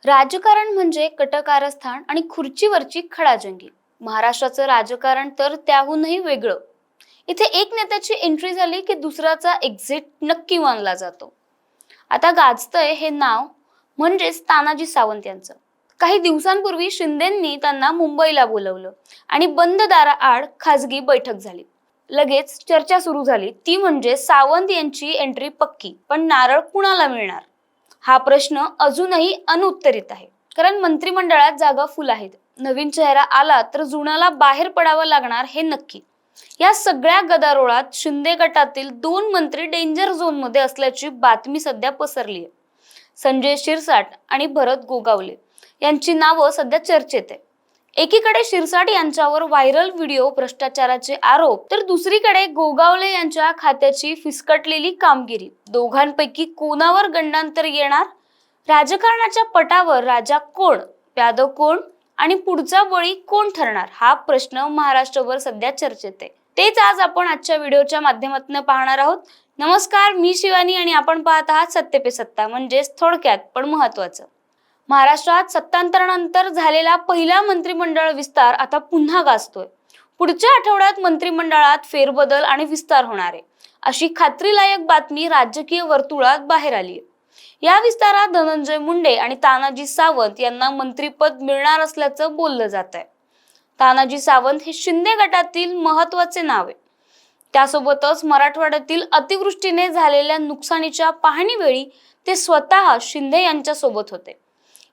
राजकारण म्हणजे कटकारस्थान आणि खुर्चीवरची खडाजंगी. महाराष्ट्राचं राजकारण तर त्याहूनही वेगळं. इथे एक नेत्याची एंट्री झाली की दुसऱ्याचा एक्झिट नक्की मानला जातो. आता गाजतंय हे नाव म्हणजेच तानाजी सावंत यांचं. काही दिवसांपूर्वी शिंदेंनी त्यांना मुंबईला बोलवलं आणि बंद दाराआड खासगी बैठक झाली. लगेच चर्चा सुरू झाली, ती म्हणजे सावंत यांची एंट्री पक्की, पण नारळ कुणाला मिळणार हा प्रश्न अजूनही अनुत्तरित आहे. कारण मंत्रिमंडळात जागा फुल आहेत. नवीन चेहरा आला तर जुनाला बाहेर पडावं लागणार हे नक्की. या सगळ्या गदारोळात शिंदे गटातील 2 मंत्री डेंजर झोन मध्ये असल्याची बातमी सध्या पसरली आहे. संजय शिरसाट आणि भरत गोगावले यांची नावं सध्या चर्चेत आहे. एकीकडे शिरसाट यांच्यावर व्हायरल व्हिडिओ भ्रष्टाचाराचे आरोप, तर दुसरीकडे गोगावले यांच्या खात्याची फिसकटलेली कामगिरी. दोघांपैकी कोणावर गंडांतर येणार? राजकारणाच्या पटावर राजा कोण, प्यादं कोण आणि पुढचा बळी कोण ठरणार हा प्रश्न महाराष्ट्रभर सध्या चर्चेत आहे. तेच आज आपण आजच्या व्हिडिओच्या माध्यमातून पाहणार आहोत. नमस्कार, मी शिवानी आणि आपण पाहत आहात सत्य पे सत्ता, म्हणजेच थोडक्यात पण महत्वाचं. महाराष्ट्रात सत्तांतरानंतर झालेला पहिला मंत्रिमंडळ विस्तार आता पुन्हा गाजतोय. पुढच्या आठवड्यात मंत्रिमंडळात फेरबदल आणि विस्तार होणार आहे, अशी खात्रीलायक बातमी राजकीय वर्तुळात बाहेर आली आहे. या विस्तारात धनंजय मुंडे आणि तानाजी सावंत यांना मंत्रिपद मिळणार असल्याचं बोललं जात आहे. तानाजी सावंत हे शिंदे गटातील महत्वाचे नाव आहे. त्यासोबतच मराठवाड्यातील अतिवृष्टीने झालेल्या नुकसानीच्या पाहणीवेळी ते स्वतः शिंदे यांच्या सोबत होते.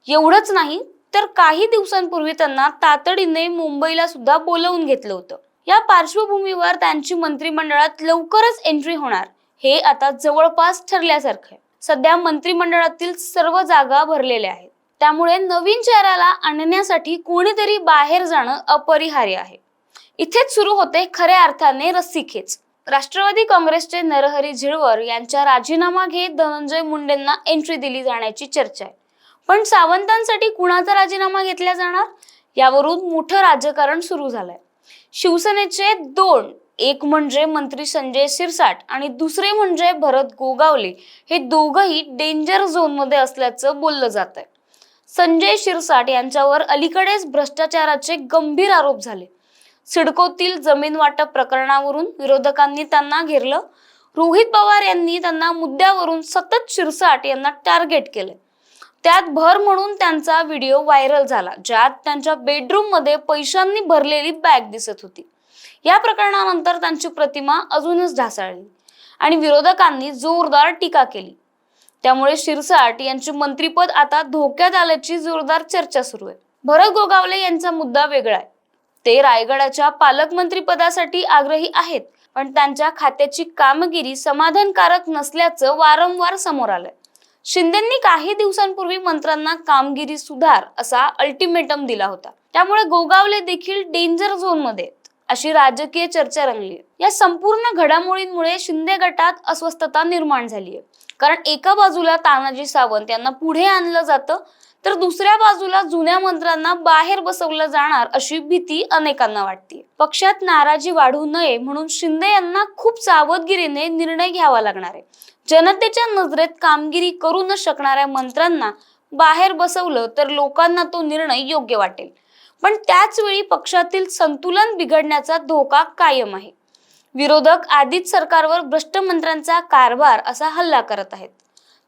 एवढंच नाही तर काही दिवसांपूर्वी त्यांना तातडीने मुंबईला सुद्धा बोलवून घेतलं होतं. या पार्श्वभूमीवर त्यांची मंत्रिमंडळात लवकरच एंट्री होणार हे आता जवळपास ठरल्यासारखं आहे. सध्या मंत्रिमंडळातील सर्व जागा भरलेल्या आहेत. त्यामुळे नवीन चेहऱ्याला आणण्यासाठी कोणीतरी बाहेर जाणं अपरिहार्य आहे. इथेच सुरू होते खऱ्या अर्थाने रस्सीखेच. राष्ट्रवादी काँग्रेसचे नरहरी झिरवर यांच्या राजीनामा घेत धनंजय मुंडेंना एंट्री दिली जाण्याची चर्चा आहे. पण सावंतांसाठी कुणाचा राजीनामा घेतला जाणार यावरून मोठं राजकारण सुरू झालंय. शिवसेनेचे 2, एक म्हणजे मंत्री संजय शिरसाट आणि दुसरे म्हणजे भरत गोगावले, हे दोघंही डेंजर झोन मध्ये असल्याचं बोललं जात आहे. संजय शिरसाट यांच्यावर अलीकडेच भ्रष्टाचाराचे गंभीर आरोप झाले. सिडकोतील जमीन वाटप प्रकरणावरून विरोधकांनी त्यांना घेरलं. रोहित पवार यांनी त्यांना मुद्द्यावरून सतत शिरसाट यांना टार्गेट केले. त्यात भर म्हणून त्यांचा व्हिडिओ व्हायरल झाला, ज्यात त्यांच्या बेडरूम मध्ये पैशांनी भरलेली बॅग दिसत होती. या प्रकरणानंतर त्यांची प्रतिमा अजूनच ढासळली आणि विरोधकांनी जोरदार टीका केली. त्यामुळे शिरसाट यांचे मंत्रिपद आता धोक्यात आल्याची जोरदार चर्चा सुरू आहे. भरत गोगावले यांचा मुद्दा वेगळा आहे. ते रायगडाच्या पालकमंत्रीपदासाठी आग्रही आहेत, पण त्यांच्या खात्याची कामगिरी समाधानकारक नसल्याचं वारंवार समोर आलंय. शिंदेंनी काही दिवसांपूर्वी मंत्र्यांना कामगिरी सुधार असा अल्टिमेटम दिला होता. त्यामुळे गोगावले देखील डेंजर झोन मध्ये अशी राजकीय चर्चा रंगली. या संपूर्ण घडामोडींमुळे शिंदे गटात अस्वस्थता निर्माण झाली आहे. कारण एका बाजूला तानाजी सावंत यांना पुढे आणलं जातं, तर दुसऱ्या बाजूला जुन्या मंत्र्यांना बाहेर बसवलं जाणार अशी भीती अनेकांना वाटते. पक्षात नाराजी वाढू नये म्हणून शिंदे यांना खूप सावधगिरीने निर्णय घ्यावा लागणार आहे. जनतेच्या नजरेत कामगिरी करू न शकणाऱ्या मंत्र्यांना बाहेर बसवलं तर लोकांना तो निर्णय योग्य वाटेल, पण त्याच वेळी पक्षातील संतुलन बिघडण्याचा धोका कायम आहे. विरोधक आधीच सरकारवर भ्रष्ट मंत्र्यांचा कारभार असा हल्ला करत आहेत.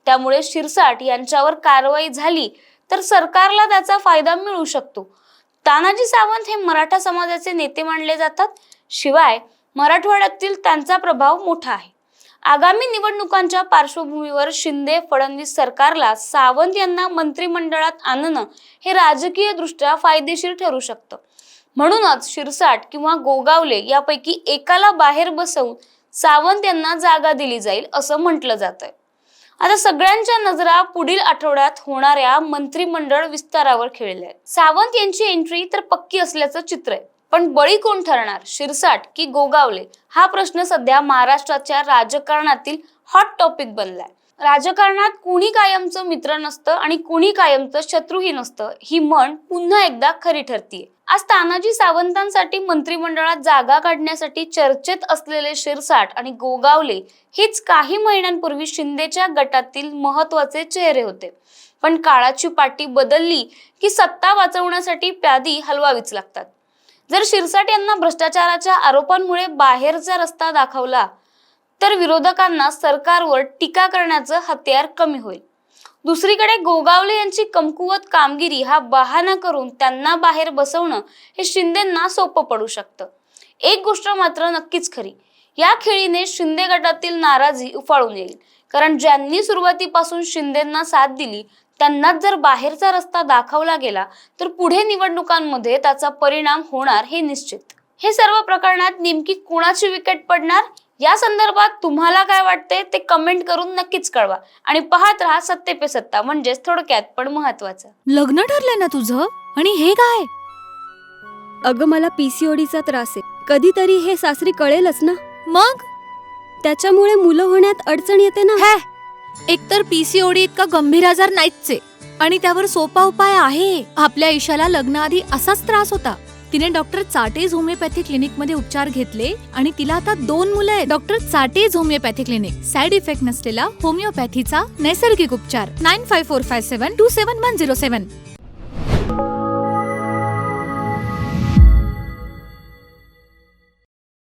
त्यामुळे शिरसाट यांच्यावर कारवाई झाली तर सरकारला त्याचा फायदा मिळू शकतो. तानाजी सावंत हे मराठा समाजाचे नेते मानले जातात. शिवाय मराठवाड्यातील त्यांचा प्रभाव मोठा आहे. आगामी निवडणुकांच्या पार्श्वभूमीवर शिंदे फडणवीस सरकारला सावंत यांना मंत्रिमंडळात आणणं हे राजकीय दृष्ट्या फायदेशीर ठरू शकतं. म्हणूनच शिरसाट किंवा गोगावले यापैकी एकाला बाहेर बसवून सावंत यांना जागा दिली जाईल असं म्हटलं जात आहे. आता सगळ्यांच्या नजरा पुढील आठवड्यात होणाऱ्या मंत्रिमंडळ विस्तारावर खेळल्या आहेत. सावंत यांची एंट्री तर पक्की असल्याचं चित्र आहे, पण बळी कोण ठरणार, शिरसाट की गोगावले हा प्रश्न सध्या महाराष्ट्राच्या राजकारणातील हॉट टॉपिक बनलाय. राजकारणात कुणी कायमचं मित्र नसतं आणि कुणी कायमचं शत्रूही नसतं, ही म्हण पुन्हा एकदा खरी ठरतीये. आज तानाजी सावंतांसाठी मंत्रिमंडळात जागा काढण्यासाठी चर्चेत असलेले शिरसाट आणि गोगावले हेच काही महिन्यांपूर्वी शिंदेच्या गटातील महत्वाचे चेहरे होते. पण काळाची पाटी बदलली की सत्ता वाचवण्यासाठी प्यादी हलवावीच लागतात. जर शिरसाट यांना भ्रष्टाचाराच्या आरोपांमुळे बाहेरचा रस्ता दाखवला तर विरोधकांना सरकारवर टीका करण्याचं हत्यार कमी होईल. दुसरीकडे गोगावले यांची कमकुवत कामगिरी हा बहाणा करून त्यांना बाहेर बसवणं हे शिंदेंना सोपं पडू शकतं. एक गोष्ट मात्र नक्कीच खरी, या खेळीने शिंदे गटातील नाराजी उफाळून येईल. कारण ज्यांनी सुरुवातीपासून शिंदेंना साथ दिली त्यांनाच जर बाहेरचा रस्ता दाखवला गेला तर पुढे निवडणुकांमध्ये त्याचा परिणाम होणार हे निश्चित. हे सर्व प्रकरणात नेमकी कुणाची विकेट पडणार या संदर्भात तुम्हाला काय वाटते ते कमेंट करून नक्कीच कळवा आणि पाहत राहा सत्ते पे सत्ता, म्हणजेच थोडक्यात पण महत्वाचं. लग्न ठरलंय ना तुझं? आणि हे काय? अगं मला पीसीओडीचा त्रास आहे. कधीतरी हे सासरी कळेलच ना. मग त्याच्यामुळे मुलं होण्यात अडचण येते ना. हे एकतर पीसीओडी इतका गंभीर आजार नाहीच आहे आणि त्यावर सोपा उपाय आहे. आपल्या ईशाला लग्नाआधी असाच त्रास होता. तिने डॉक्टर चाटेज होमिओपॅथी क्लिनिक मध्ये उपचार घेतले आणि तिला आता 2 मुलं आहेत. डॉक्टर चाटेज होमिओपॅथी क्लिनिक, साइड इफेक्ट नसलेला होमिओपॅथीचा नैसर्गिक उपचार. 9545727107